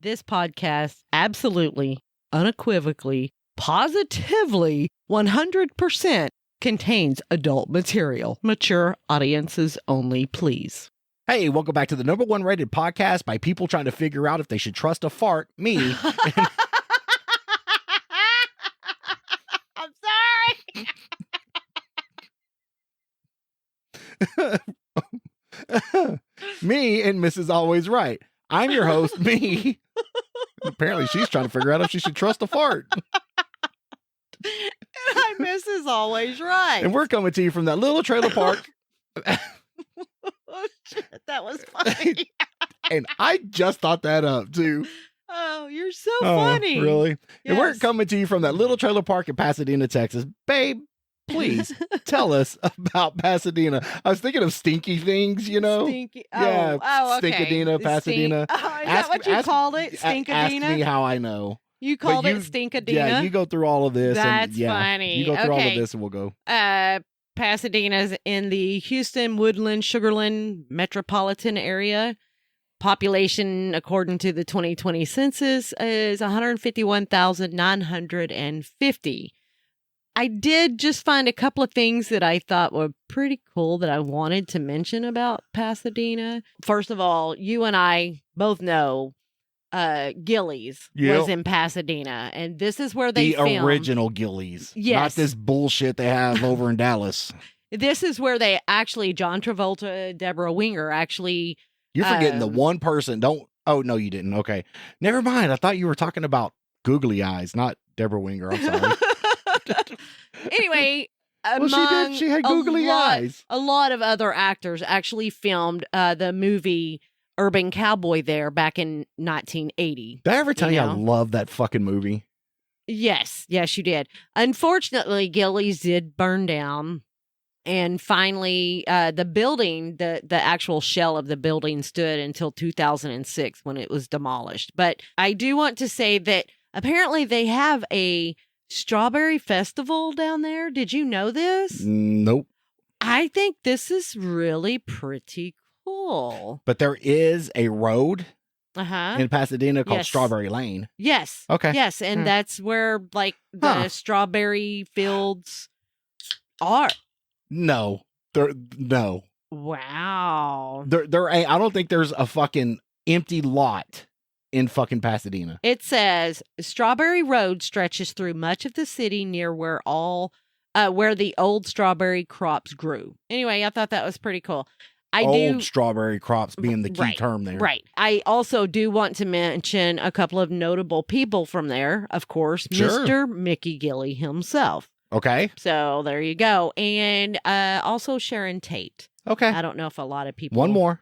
This podcast absolutely, unequivocally, positively, 100% contains adult material. Mature audiences only, please. Hey, welcome back to the #1 rated podcast by people trying to figure out if they should trust a fart, me. I'm sorry. Me and Mrs. Always Right. I'm your host, me. Apparently she's trying to figure out if she should trust a fart. And I'm Mrs. Always Right. And we're coming to you from that little trailer park. Oh, shit, that was funny. And I just thought that up, too. Oh, you're so funny. Really? Yes. And we're coming to you from that little trailer park in Pasadena, Texas. Babe, please tell us about Pasadena. I was thinking of stinky things, you know? Stinky. Yeah, Oh, okay. Stinkadena, Pasadena. Is that what you called it? Stinkadena? Ask me how I know. You called it Stinkadena? Yeah, you go through all of this. That's funny. You go through all of this and we'll go. Pasadena's in the Houston, Woodland, Sugarland metropolitan area. Population, according to the 2020 census, is 151,950. I did just find a couple of things that I thought were pretty cool that I wanted to mention about Pasadena. First of all, you and I both know Gillies was in Pasadena, and this is where they filmed. The original Gillies. Yes. Not this bullshit they have over in Dallas. This is where they actually, John Travolta, Deborah Winger actually... You're forgetting the one person. Oh, no, you didn't. Okay. Never mind. I thought you were talking about Googly Eyes, not Deborah Winger. I'm sorry. Anyway, well, she did. She had googly eyes. A lot of other actors actually filmed the movie Urban Cowboy there back in 1980. Did I ever tell you I love that fucking movie? Yes, you did. Unfortunately, Gillies did burn down, and finally, the building, the actual shell of the building, stood until 2006 when it was demolished. But I do want to say that apparently they have a Strawberry Festival down there. Did you know this? Nope. I think this is really pretty cool. But there is a road in Pasadena called Strawberry Lane. Yes. Okay. Yes, and that's where like the strawberry fields are. No. No. Wow. I don't think there's a fucking empty lot in fucking Pasadena. It says Strawberry Road stretches through much of the city near where the old strawberry crops grew. Anyway, I thought that was pretty cool. Strawberry crops being the key term there. Right. I also do want to mention a couple of notable people from there. Of course, Mr. Mickey Gilly himself. Okay. So there you go. And also Sharon Tate. Okay. I don't know if a lot of people... One more.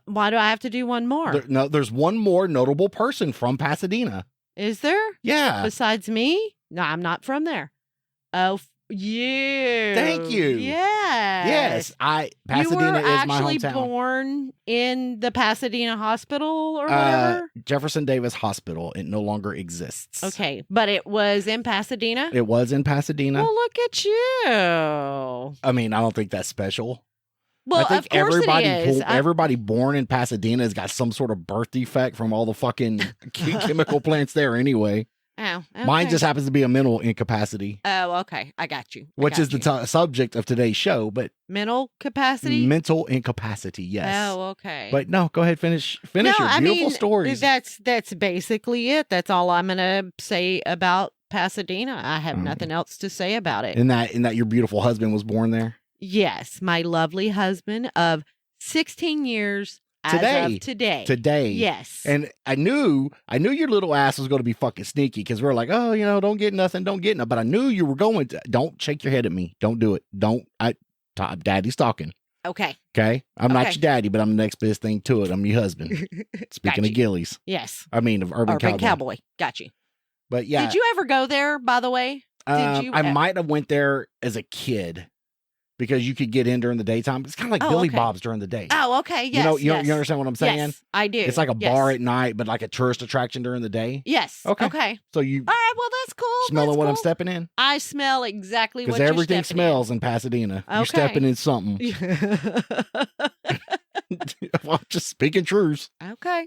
Why do I have to do one more? There's one more notable person from Pasadena. Is there? Yeah. Besides me? No, I'm not from there. Oh, you. Thank you. Yes. Pasadena is my hometown. You were actually hometown. Born in the Pasadena Hospital or whatever? Jefferson Davis Hospital. It no longer exists. Okay, but it was in Pasadena? It was in Pasadena. Well, look at you. I mean, I don't think that's special. Well, I think of course it is. Everybody born in Pasadena has got some sort of birth defect from all the fucking chemical plants there anyway. Oh, okay. Mine just happens to be a mental incapacity. Oh, okay. I got you. Which is the subject of today's show, but... Mental capacity? Mental incapacity, yes. Oh, okay. But no, go ahead, finish your beautiful stories. That's basically it. That's all I'm going to say about Pasadena. I have nothing else to say about it. In that your beautiful husband was born there? Yes, my lovely husband of 16 years as of today. Today. Yes. And I knew your little ass was going to be fucking sneaky because we were like, oh, don't get nothing. But I knew you were going to. Don't shake your head at me. Don't do it. Daddy's talking. Okay. Okay. I'm not your daddy, but I'm the next best thing to it. I'm your husband. Speaking of Gillies. Yes. I mean, of Urban Cowboy. Got you. But yeah. Did you ever go there, by the way? I might have went there as a kid. Because you could get in during the daytime. It's kind of like Billy Bob's during the day. Oh, okay. Yes. You understand what I'm saying? Yes, I do. It's like a bar at night, but like a tourist attraction during the day. Yes. Okay. So you. All right. Well, that's cool. Smelling what I'm stepping in? I smell exactly what you're stepping in. Because everything smells in Pasadena. Okay. You're stepping in something. I'm just speaking truths. Okay.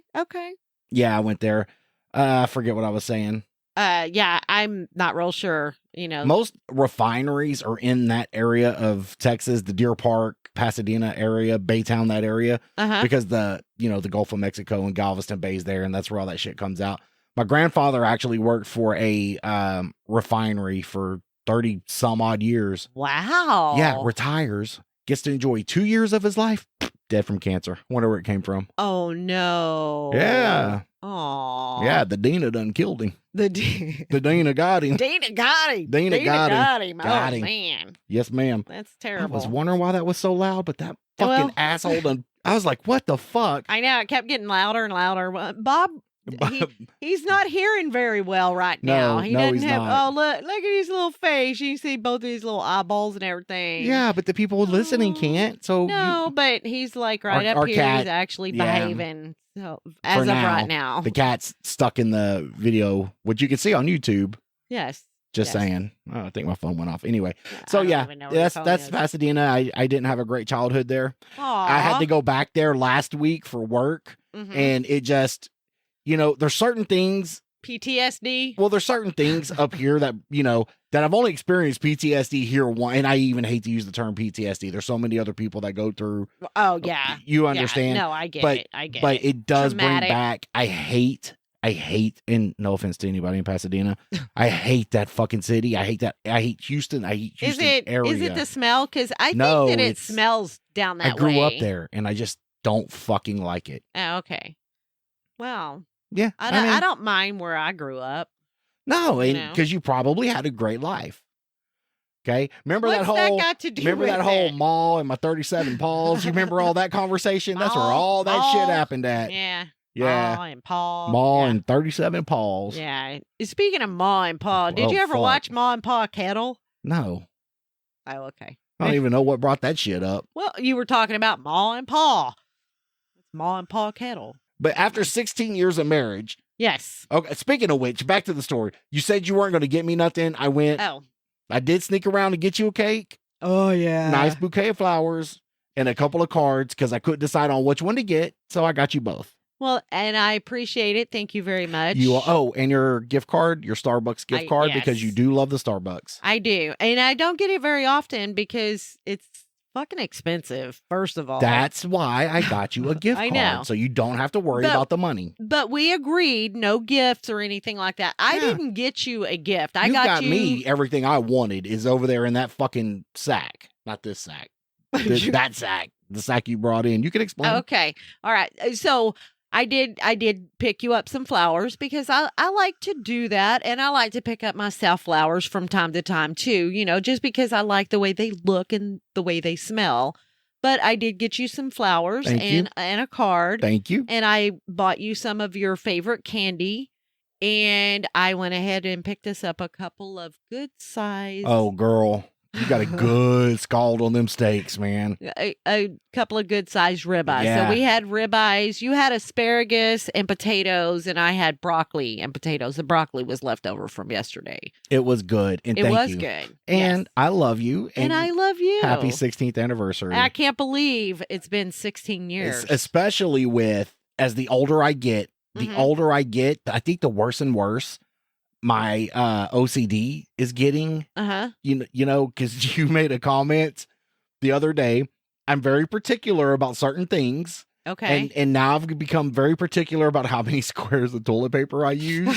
Yeah, I went there. I forget what I was saying. Yeah, I'm not real sure. Most refineries are in that area of Texas, the Deer Park, Pasadena area, Baytown, that area, because the Gulf of Mexico and Galveston Bay's there, and that's where all that shit comes out. My grandfather actually worked for a refinery for 30 some odd years. Wow. Yeah, retires, gets to enjoy 2 years of his life, dead from cancer. Wonder where it came from. Oh no. Yeah. Aw. Yeah, the Dina done killed him. The Dina got him. Dina got him. Dina got him. Got him. Man. Yes, ma'am. That's terrible. I was wondering why that was so loud, but that fucking asshole done. I was like, what the fuck? I know. It kept getting louder and louder. Bob, he's not hearing very well right now. He doesn't have. Not. Oh, look at his little face. You see both of his little eyeballs and everything. Yeah, but the people listening can't. So no, but he's like right up here. Cat, he's actually behaving. So as of right now, the cat's stuck in the video, which you can see on YouTube. Yes. Just saying. Oh, I think my phone went off. Anyway, so yeah, that's Pasadena. I didn't have a great childhood there. Aww. I had to go back there last week for work, and it just, there's certain things. PTSD. Well, there's certain things up here that that I've only experienced PTSD here one, and I even hate to use the term PTSD. There's so many other people that go through. Oh yeah, you understand? Yeah, no, I get it. I get it. But it does bring back. I hate, and no offense to anybody in Pasadena, I hate that fucking city. I hate Houston. I hate Houston area. Is it the smell? Because I think that it smells down that way. I grew up there, and I just don't fucking like it. Oh, okay. Well, yeah, I don't mind where I grew up. No, and because you probably had a great life. Okay, remember What's that whole that got to do remember with that whole it? mall and my 37 Paws. You remember all that conversation? That's where all that shit happened at. Yeah. Yeah. Mall and Paw. Mall and 37 Paws. Yeah. Speaking of Ma and Pa, did you ever watch Ma and Pa Kettle? No. Oh, okay. I don't even know what brought that shit up. Well, you were talking about Ma and Pa. It's Ma and Pa Kettle. But after 16 years of marriage. Yes. Okay. Speaking of which, back to the story. You said you weren't going to get me nothing. I went. Oh. I did sneak around to get you a cake. Oh, yeah. Nice bouquet of flowers and a couple of cards because I couldn't decide on which one to get. So I got you both. Well, and I appreciate it. Thank you very much. And your gift card, your Starbucks gift card, because you do love the Starbucks. I do. And I don't get it very often because it's fucking expensive, first of all. That's why I got you a gift I card. know. So you don't have to worry about the money. But we agreed no gifts or anything like that. I didn't get you a gift. I got you. Me. Everything I wanted is over there in that fucking sack. Not this sack. That sack. The sack you brought in. You can explain. Okay. All right. So I did pick you up some flowers because I like to do that, and I like to pick up myself flowers from time to time too, just because I like the way they look and the way they smell. But I did get you some flowers and a card. Thank you. And I bought you some of your favorite candy, and I went ahead and picked us up a couple of good size. Oh, girl. You got a good scald on them steaks, man. A couple of good sized ribeyes. Yeah. So we had ribeyes. You had asparagus and potatoes, and I had broccoli and potatoes. The broccoli was left over from yesterday. It was good. And it was you. good. And I love you. And I love you. Happy 16th anniversary. I can't believe it's been 16 years. Especially as the older I get, I think the worse and worse my OCD is getting. Because you made a comment the other day. I'm very particular about certain things. Okay. And now I've become very particular about how many squares of toilet paper I use.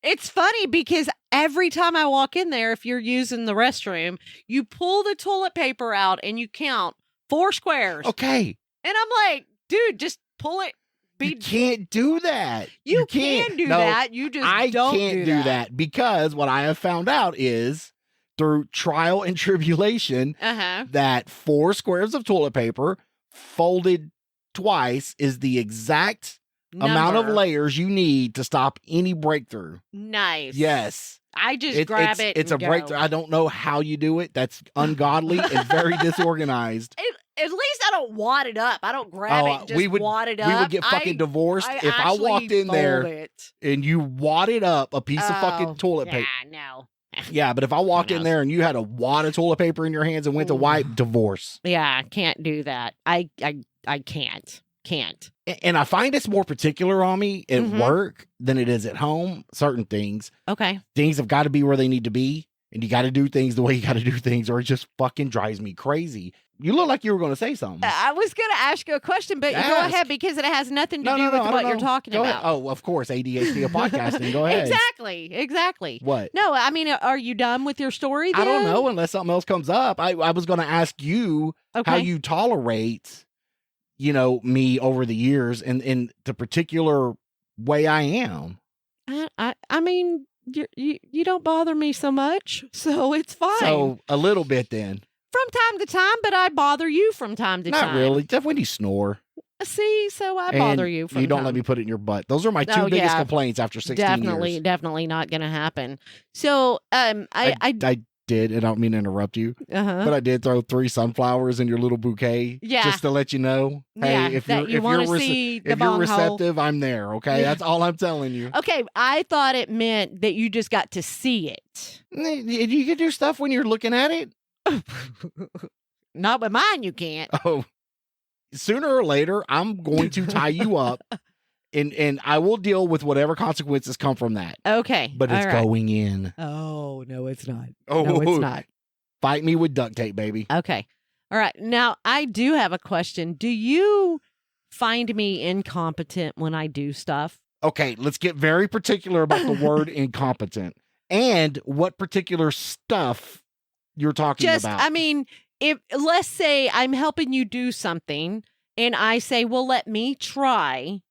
It's funny because every time I walk in there, if you're using the restroom, you pull the toilet paper out and you count 4 squares. Okay. And I'm like, dude, just pull it. You can't do that. You can do that. You just I don't can't do that because what I have found out is through trial and tribulation that 4 squares of toilet paper folded twice is the exact amount of layers you need to stop any breakthrough. Nice. Yes. I just grab it. It's a breakthrough. I don't know how you do it. That's ungodly and very disorganized. At least I don't wad it up. I don't grab it and just wad it up. We would get fucking divorced if I walked in there and you wadded up a piece of fucking toilet paper. No. Yeah, but if I walked in there and you had a wad of toilet paper in your hands and went to wipe, divorce. Yeah, I can't do that. I can't. can't. And I find it's more particular on me at Mhm. work than it is at home. Certain things Okay. have got to be where they need to be. And you got to do things the way you got to do things, or it just fucking drives me crazy. You look like you were going to say something. I was going to ask you a question, but you go ahead because it has nothing to do with what you're talking go about. Ahead. Oh, of course, ADHD of podcasting. Go ahead. Exactly. What? No, I mean, are you done with your story then? I don't know unless something else comes up. I was going to ask you how you tolerate, me over the years and in the particular way I am. I mean, you don't bother me so much, so it's fine. So a little bit then. From time to time, but I bother you from time to time. Not really. Just when you snore. See, so I bother you from you don't let me put it in your butt. Those are my two biggest complaints after 16 years. Definitely not going to happen. So, I did, and I don't mean to interrupt you, but I did throw 3 sunflowers in your little bouquet, just to let you know, hey, if you're receptive, I'm there. Okay, that's all I'm telling you. Okay, I thought it meant that you just got to see it. You can do stuff when you're looking at it. Not with mine, you can't. Oh, sooner or later, I'm going to tie you up. And I will deal with whatever consequences come from that. Okay. But it's going in. Oh, no, it's not. Oh, no, it's not. Fight me with duct tape, baby. Okay. All right. Now, I do have a question. Do you find me incompetent when I do stuff? Okay, let's get very particular about the word incompetent and what particular stuff you're talking about. I mean, if let's say I'm helping you do something and I say, well, let me try.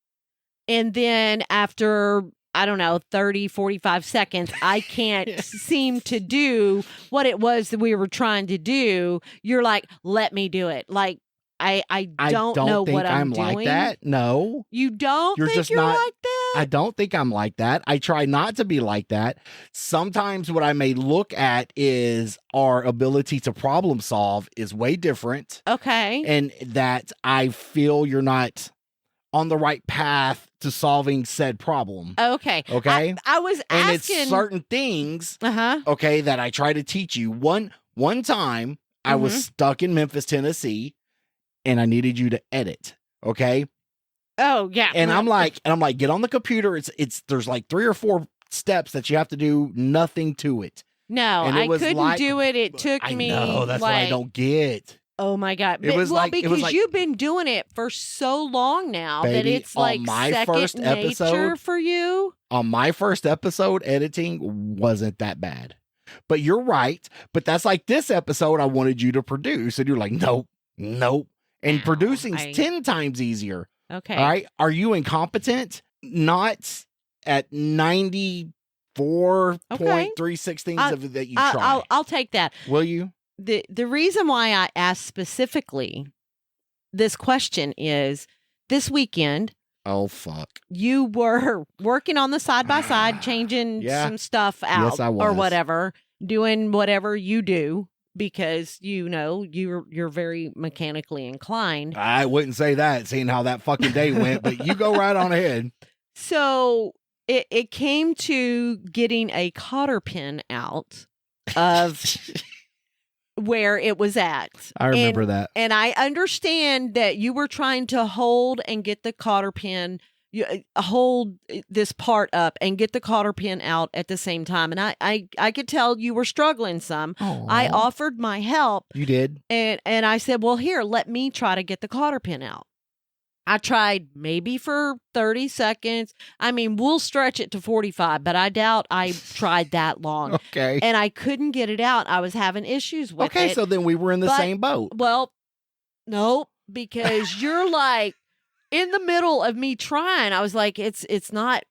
And then after, I don't know, 30, 45 seconds, I can't seem to do what it was that we were trying to do. You're like, let me do it. Like, I don't know what I'm doing. Like that. No. You don't think just you're not, like that? I don't think I'm like that. I try not to be like that. Sometimes what I may look at is our ability to problem solve is way different. Okay. And that I feel you're not on the right path to solving said problem. Okay. Okay. I was asking. And it's certain things, okay, that I try to teach you. One time I was stuck in Memphis, Tennessee, and I needed you to edit. Okay. Oh, yeah. And I'm like, get on the computer. There's like 3 or 4 steps that you have to do, nothing to it. No, I couldn't do it. It took me. No, that's what I don't get. Oh my God. Because you've been doing it for so long now, baby, that it's like second nature for you. On my first episode, editing wasn't that bad. But you're right. But that's like this episode I wanted you to produce. And you're like, nope. And producing's 10 times easier. Okay. All right. Are you incompetent? Not at 94.36 things of that you try. I'll take that. Will you? The reason why I asked specifically this question is this weekend. Oh, fuck. You were working on the side-by-side, changing some stuff out. Yes, I was. Or whatever, doing whatever you do because, you're very mechanically inclined. I wouldn't say that, seeing how that fucking day went, but you go right on ahead. So it came to getting a cotter pin out of... where it was at. I remember that. And I understand that you were trying to hold and get the cotter pin, hold this part up and get the cotter pin out at the same time. And I could tell you were struggling some. Aww. I offered my help. You did? And I said, well, here, let me try to get the cotter pin out. I tried maybe for 30 seconds. I mean, we'll stretch it to 45, but I doubt I tried that long. Okay. And I couldn't get it out. I was having issues with it. Okay, so then we were in the same boat. Well, no, because you're like in the middle of me trying. I was like, it's not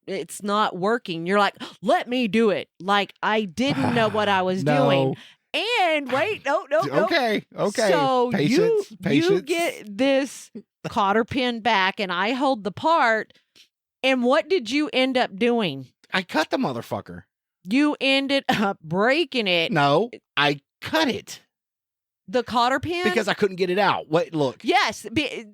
working. You're like, let me do it. Like I didn't know what I was doing. And wait, no. Okay. So Patience. you get this cotter pin back and I hold the part. And what did you end up doing? I cut the motherfucker. You ended up breaking it. No, I cut it. The cotter pin? Because I couldn't get it out. Wait, look. Yes.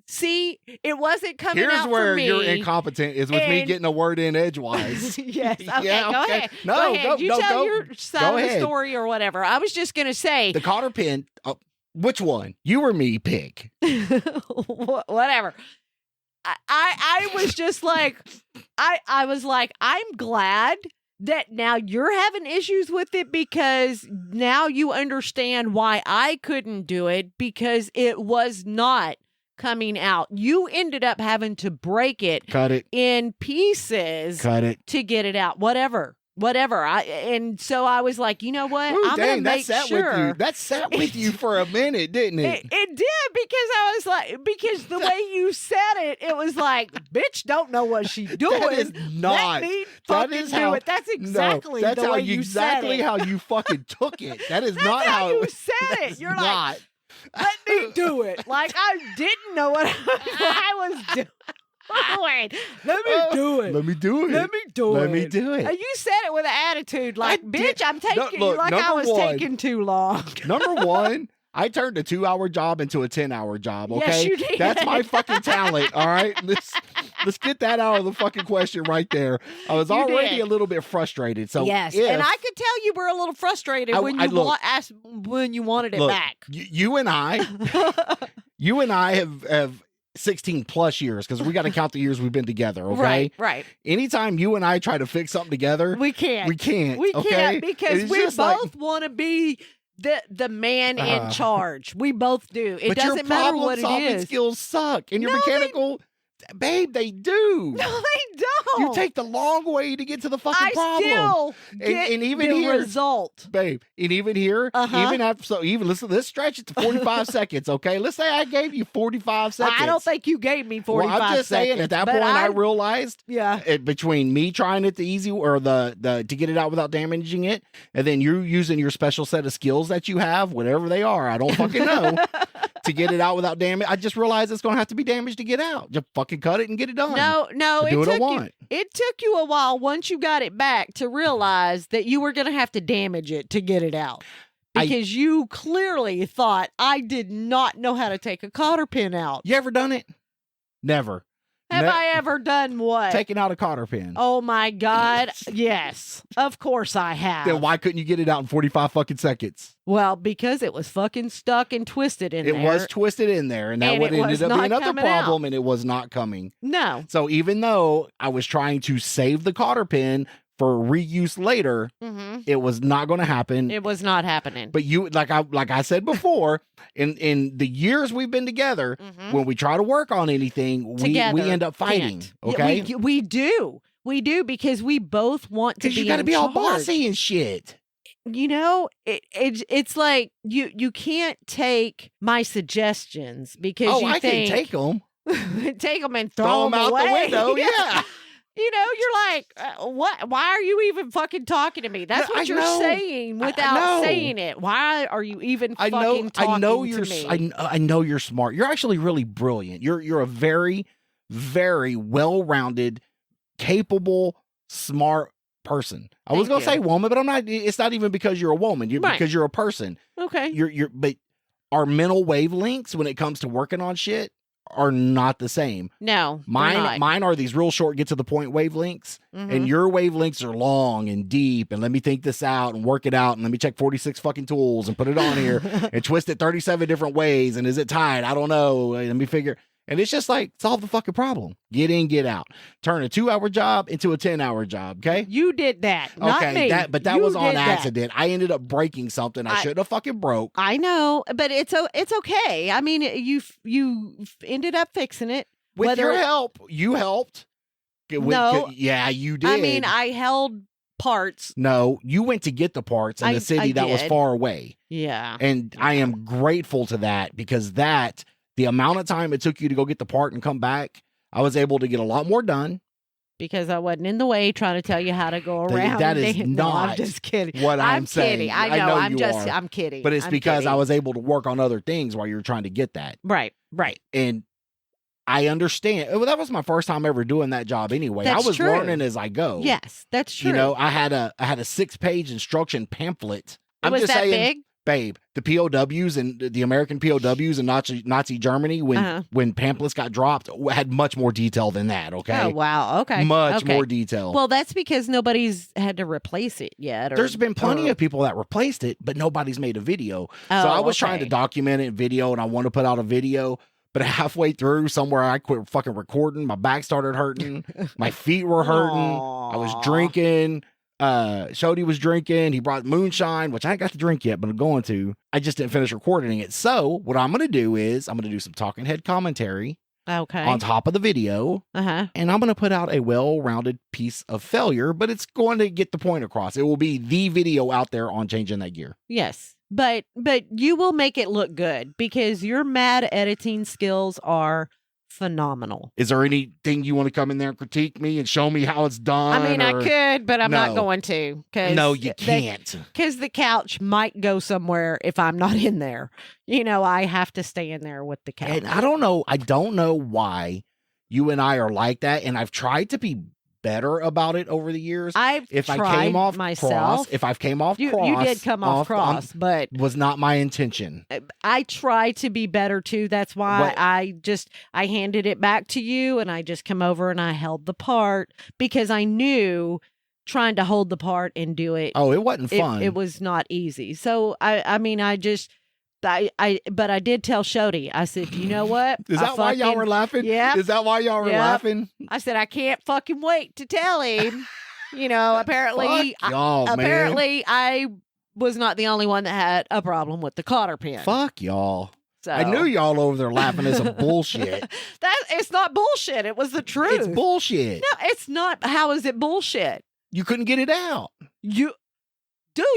See, it wasn't coming Here's out where for me. You're incompetent is with me getting a word in edgewise. Yes. Okay, yeah, go ahead. No, go ahead. You tell your side of the ahead. story or whatever. I was just going to say. The cotter pin, which one? You or me, pick. Whatever. I was just like, I was like, I'm glad that now you're having issues with it because now you understand why I couldn't do it because it was not coming out. You ended up having to break it, cut it in pieces, to get it out. Whatever. And so I was like, you know what? Ooh, I'm gonna make sure that sat with you for a minute, didn't it? It did because I was like, because the way you said it, it was like, bitch, don't know what she's doing. That is not. Let me fucking do it. That's exactly that's the how way you exactly said it. how you fucking took it. That is That's not how it you was. said it. You're not. like, let me do it. Like I didn't know what I was doing. Wait, let me do it. Let me do it. Let me do it. Let me do it. And you said it with an attitude like, bitch, I'm taking look, like I was one, taking too long. Number one, I turned a 2-hour job into a 10-hour job. Okay, yes, you did. That's my fucking talent. All right, let's get that out of the fucking question right there. I was already a little bit frustrated. So yes, and I could tell you were a little frustrated when you asked when you wanted it back. You and I have 16 plus years because we got to count the years we've been together. Okay, right. Anytime you and I try to fix something together, we can't okay? Because we both want to be the man in charge. We both do. It doesn't matter what it is. But your problem-solving skills suck, and your mechanical. Babe, they do. No, they don't. You take the long way to get to the fucking problem. Still get and even the here, result. Babe, and even here, even after, let's stretch it to 45 seconds, okay? Let's say I gave you 45 seconds. I don't think you gave me 45 seconds. Well, I'm just saying, at that point, I realized, between me trying it the easy, or the to get it out without damaging it, and then you using your special set of skills that you have, whatever they are, I don't fucking know, to get it out without damage, I just realized it's going to have to be damaged to get out. Just fucking cut it and get it done. No, it took you a while once you got it back to realize that you were going to have to damage it to get it out. Because you clearly thought I did not know how to take a cotter pin out. You ever done it? Never. Have I ever done what? Taking out a cotter pin. Oh my God. Yes. Of course I have. Then why couldn't you get it out in 45 fucking seconds? Well, because it was fucking stuck and twisted in there. It was twisted in there, and that would ended up being another problem, and it was not coming. No. So even though I was trying to save the cotter pin for reuse later, it was not going to happen. It was not happening. But you, like I said before, in the years we've been together, when we try to work on anything, we end up fighting. Okay, we do because we both want to be. You got to be all bossy and shit. You know, it's like you can't take my suggestions because I can take them. Take them and throw them out away. the window. Yeah. You know, you're like, what? Why are you even fucking talking to me? That's what you're saying without saying it. Why are you even fucking talking to me? I know you're smart. You're actually really brilliant. You're a very, very well-rounded, capable, smart person. I was going to say woman, but I'm not. It's not even because you're a woman. Because you're a person. Okay. But our mental wavelengths when it comes to working on shit are not the same. No, mine are these real short, get to the point wavelengths, and your wavelengths are long and deep. And let me think this out and work it out, and let me check 46 fucking tools and put it on here and twist it 37 different ways. And is it tight? I don't know. Let me figure. And it's just like, solve the fucking problem. Get in, get out. Turn a 2-hour job into a 10-hour job. Okay, you did that. Not me. But that was on accident. I ended up breaking something I shouldn't have fucking broke. I know, but it's okay. I mean, you ended up fixing it with your help. You helped. No, yeah, you did. I mean, I held parts. No, you went to get the parts in a city that was far away. Yeah, and I am grateful to that because the amount of time it took you to go get the part and come back, I was able to get a lot more done. Because I wasn't in the way trying to tell you how to go around. That is not. No, I'm just kidding. What I'm saying. Kidding. I know. I'm kidding. But it's because I was able to work on other things while you were trying to get that. Right. And I understand. Well, that was my first time ever doing that job anyway. I was learning as I go. Yes, that's true. You know, I had a 6-page instruction pamphlet. Was that big? Babe, the POWs and the American POWs in Nazi Germany, when pamphlets got dropped, had much more detail than that, okay? Oh, wow. Okay. Much more detail. Well, that's because nobody's had to replace it yet. There's been plenty of people that replaced it, but nobody's made a video. So I was trying to document it in video, and I want to put out a video, But halfway through, somewhere I quit fucking recording. My back started hurting. My feet were hurting. I was drinking. Shody was drinking. He brought moonshine, which I ain't got to drink yet, but I'm going to. I just didn't finish recording it. So what I'm going to do is I'm going to do some talking head commentary. Okay. On top of the video. Uh-huh. And I'm going to put out a well-rounded piece of failure, but it's going to get the point across. It will be the video out there on changing that gear. Yes. But you will make it look good because your mad editing skills are phenomenal. Is there anything you want to come in there and critique me and show me how it's done? I mean, I could, but I'm not going to. No, you can't. Because the couch might go somewhere if I'm not in there. I have to stay in there with the couch. And I don't know why you and I are like that. And I've tried to be better about it over the years. If I came off myself, cross, you did come off cross, but was not my intention. I try to be better too. That's why I handed it back to you, and I just come over and I held the part because I knew trying to hold the part and do it. Oh, it wasn't fun. It was not easy. So but I did tell Shody, I said, you know what? Is that why y'all were laughing? Yeah. Is that why y'all were laughing? I said, I can't fucking wait to tell him. Apparently, I was not the only one that had a problem with the cotter pin. Fuck y'all. So. I knew y'all over there laughing at some bullshit. It's not bullshit. It was the truth. It's bullshit. No, it's not. How is it bullshit? You couldn't get it out. Dude,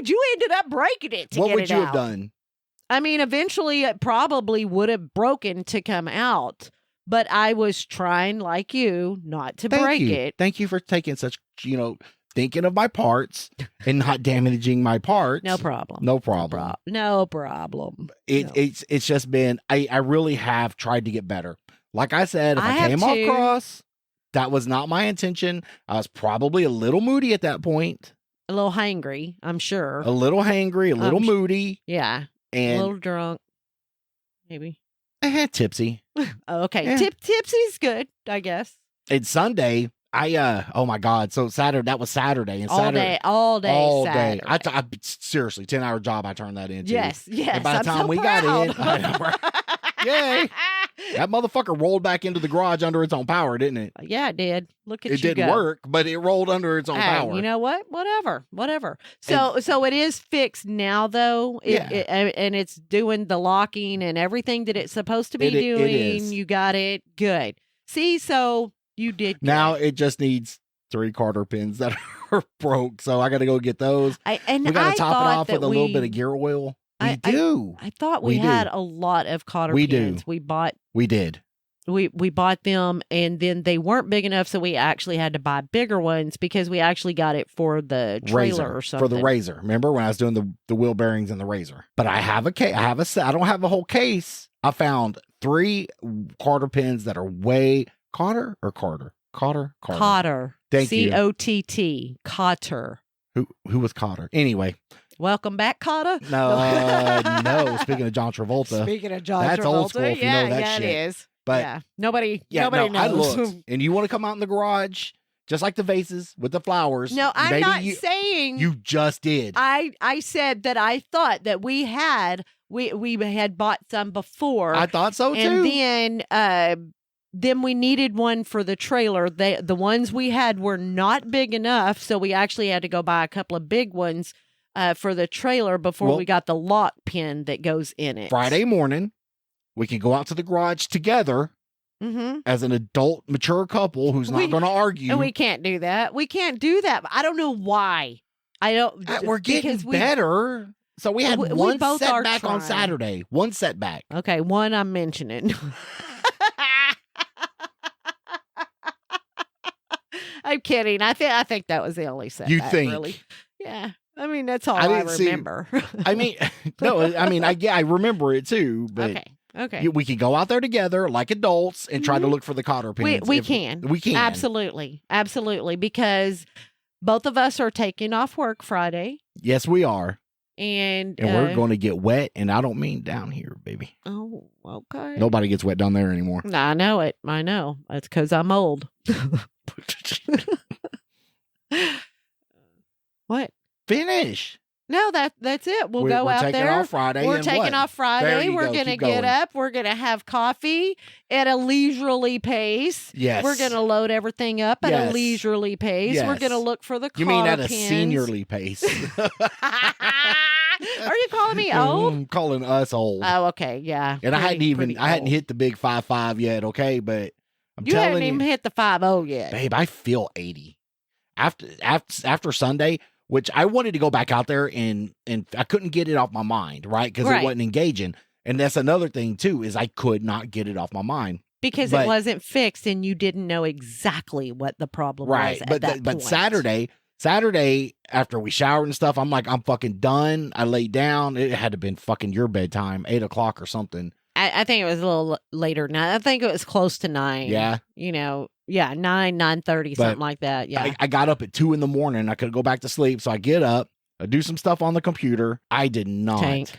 you ended up breaking it to what get would it you out. have done? I mean, eventually it probably would have broken to come out, but I was trying, like you, not to break it. Thank you for taking such, thinking of my parts and not damaging my parts. No problem. No problem. No problem. It's just been, I really have tried to get better. Like I said, if I came off cross, that was not my intention. I was probably a little moody at that point. A little hangry, I'm sure. A little hangry, a little moody. Yeah. And a little drunk, maybe. I had tipsy. Oh, okay. Yeah. Tipsy's good, I guess. And Sunday, oh my God. So that was Saturday. And all day Saturday. I seriously, 10-hour job I turned that into. Yes. And by the time we got in, yay. That motherfucker rolled back into the garage under its own power, didn't it? Yeah, it did. Look at you. It didn't work, but it rolled under its own power. You know what? Whatever. So it is fixed now, though. And it's doing the locking and everything that it's supposed to be doing. It is. You got it. Good. See, so you did good. Now it just needs 3 cotter pins that are broke. So I got to go get those. We got to top it off with a little bit of gear oil. I thought we had a lot of cotter pins. We did. We bought them, and then they weren't big enough, so we actually had to buy bigger ones because we actually got it for the trailer or something. For the razor. Remember when I was doing the wheel bearings and the razor? But I have a case. I don't have a whole case. I found 3 cotter pins that are way Cotter or Carter? Cotter. Thank you. COTT. Cotter. Who was Cotter? Anyway. Welcome back, Cotter. No. Speaking of John Travolta. That's old school if you know that shit. It is. But nobody knows. I looked, and you want to come out in the garage, just like the vases with the flowers. No, I'm not saying you just did. I said that I thought that we had bought some before. I thought so too. And then we needed one for the trailer. The ones we had were not big enough, so we actually had to go buy a couple of big ones for the trailer before we got the lock pin that goes in it. Friday morning, we can go out to the garage together as an adult, mature couple who's not going to argue. And we can't do that. I don't know why. We're getting better. So we had one setback on Saturday. One setback. Okay, one I'm mentioning. I'm kidding. I think that was the only setback. You think? Really? Yeah. I mean, that's all I remember. I mean, no. I mean, I remember it too. But okay. We can go out there together like adults and try to look for the cotter pins. We can. Absolutely, because both of us are taking off work Friday. Yes, we are. And we're going to get wet, and I don't mean down here, baby. Oh, okay. Nobody gets wet down there anymore. I know it. I know. That's because I'm old. What? Finish. No, that's it. We'll we're go out taking there. off Friday. We're and taking what? off There Friday. you We're go. going to Keep get going. up. We're going to have coffee at a leisurely pace. Yes. We're going to load everything up at a Yes. leisurely pace. We're Yes. going to look for the You mean at a pins. seniorly pace? Are you calling me old? I'm calling us old. Oh, okay. Yeah. And I hadn't old. hit the big 5'5" yet, okay? But I'm You telling haven't you, even hit the 5-0 yet. babe, I feel 80. After Sunday, which I wanted to go back out there and I couldn't get it off my mind, right? Because it wasn't engaging. And that's another thing too, is I could not get it off my mind. Because it wasn't fixed and you didn't know exactly what the problem was at that point. But Saturday, after we showered and stuff, I'm like, I'm fucking done. I laid down. It had to have been fucking your bedtime, 8 o'clock or something. I think it was a little later now. I think it was close to 9. Yeah. 9:30, something like that. Yeah. I got up at 2 a.m. I could go back to sleep. So I get up, I do some stuff on the computer. I did not. Tank.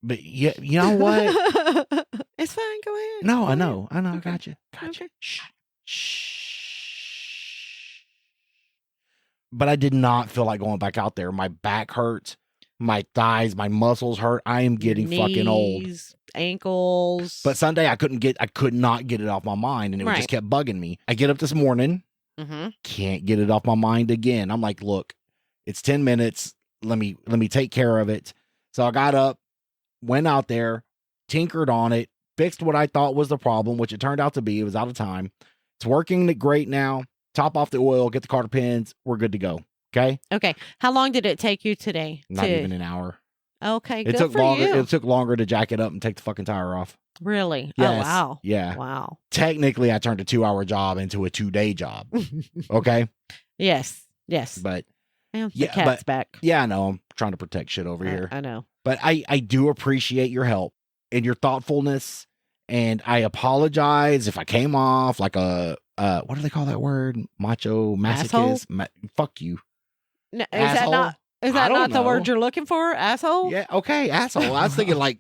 But yeah, you know what? It's fine. Go ahead. No, Go I know. ahead. I Okay. got you. Okay. Shh. But I did not feel like going back out there. My back hurts. My thighs, my muscles hurt. I am getting fucking old. Ankles. But Sunday, I could not get it off my mind, and it just kept bugging me. I get up this morning, can't get it off my mind again. I'm like, look, it's 10 minutes. Let me take care of it. So I got up, went out there, tinkered on it, fixed what I thought was the problem, which it turned out to be. It was out of time. It's working great now. Top off the oil, get the cotter pins. We're good to go. Okay. Okay. How long did it take you today? Not even an hour. Okay. It took longer. It took longer to jack it up and take the fucking tire off. Really? Yes. Oh, wow. Yeah. Wow. Technically, I turned a 2-hour job into a 2-day job. Okay. Yes. But the cat's back. Yeah, I know. I'm trying to protect shit over here. I know. But I do appreciate your help and your thoughtfulness. And I apologize if I came off like a, what do they call that word? Macho masochist? Fuck you. No, is that not the word you're looking for? Asshole? Yeah. Okay. Asshole. I was thinking like,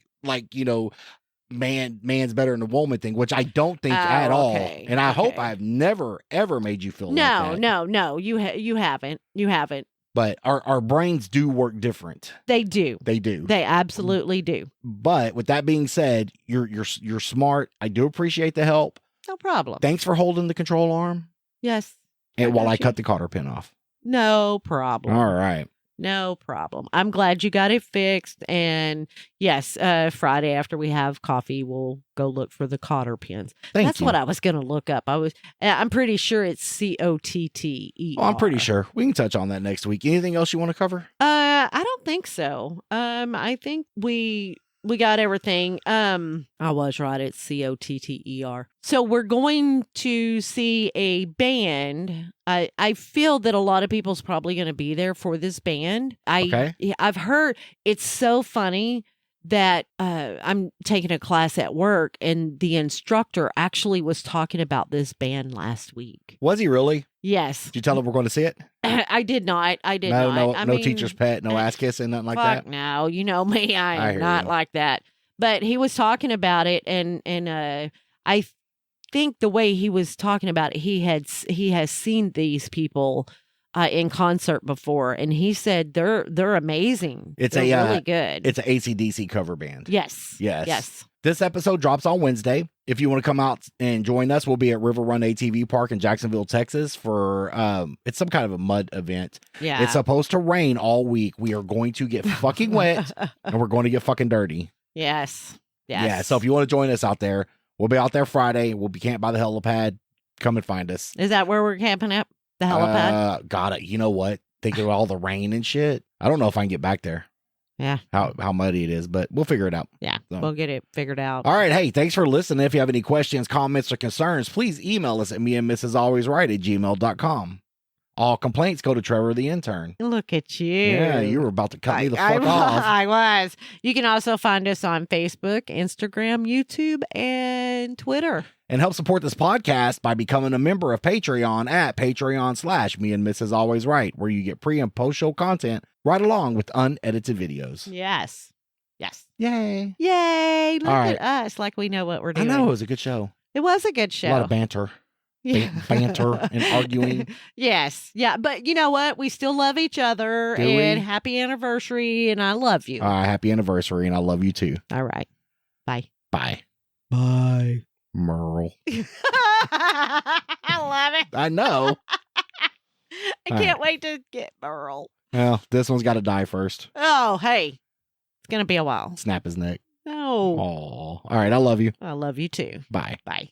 man's better than a woman thing, which I don't think at all. And I hope I've never, ever made you feel like that. No. You haven't. You haven't. But our brains do work different. They do. They absolutely do. But with that being said, you're smart. I do appreciate the help. No problem. Thanks for holding the control arm. Yes. And while I cut the cotter pin off. No problem. All right. No problem. I'm glad you got it fixed. And yes, Friday after we have coffee, we'll go look for the cotter pins. That's what I was going to look up. I'm pretty sure it's COTTER. Oh, I'm pretty sure. We can touch on that next week. Anything else you want to cover? I don't think so. I think we got everything. I was right. It's COTTER. So we're going to see a band. I feel that a lot of people's probably going to be there for this band. I've heard it's so funny that I'm taking a class at work and the instructor actually was talking about this band last week. Was he really? Yes. Did you tell him we're going to see it? I did not. No teacher's pet, no ass kissing, nothing like that? No, you know me. I am not like that. But he was talking about it, and I think the way he was talking about it, he has seen these people in concert before, and he said they're amazing. They're really good. It's an AC/DC cover band. Yes. This episode drops on Wednesday. If you want to come out and join us, we'll be at River Run ATV Park in Jacksonville, Texas for it's some kind of a mud event. Yeah. It's supposed to rain all week. We are going to get fucking wet and we're going to get fucking dirty. Yes. Yeah. So if you want to join us out there, we'll be out there Friday. We'll be camped by the helipad. Come and find us. Is that where we're camping at? The helipad? Got it. You know what? Thinking of all the rain and shit. I don't know if I can get back there. Yeah. How muddy it is, but we'll figure it out. Yeah. So. We'll get it figured out. All right. Hey, thanks for listening. If you have any questions, comments, or concerns, please email us at meandmrsalwaysright@gmail.com. All complaints go to Trevor the intern. Look at you. Yeah, you were about to cut me the fuck off. I was. You can also find us on Facebook, Instagram, YouTube, and Twitter. And help support this podcast by becoming a member of Patreon at patreon.com/meandmrsalwaysright, where you get pre and post show content right along with unedited videos. Yes. Yay. Look at us like we know what we're doing. I know. It was a good show. It was a good show. A lot of banter. banter and arguing. Yes. Yeah. But you know what? We still love each other. Do and we? happy anniversary. And I love you. Happy anniversary, and I love you too. All right. Bye. Bye. Bye. Merle. I love it. I know. I can't wait to get Merle. Well, this one's got to die first. Oh, hey. It's going to be a while. Snap his neck. No. Oh. All right. I love you. I love you too. Bye. Bye.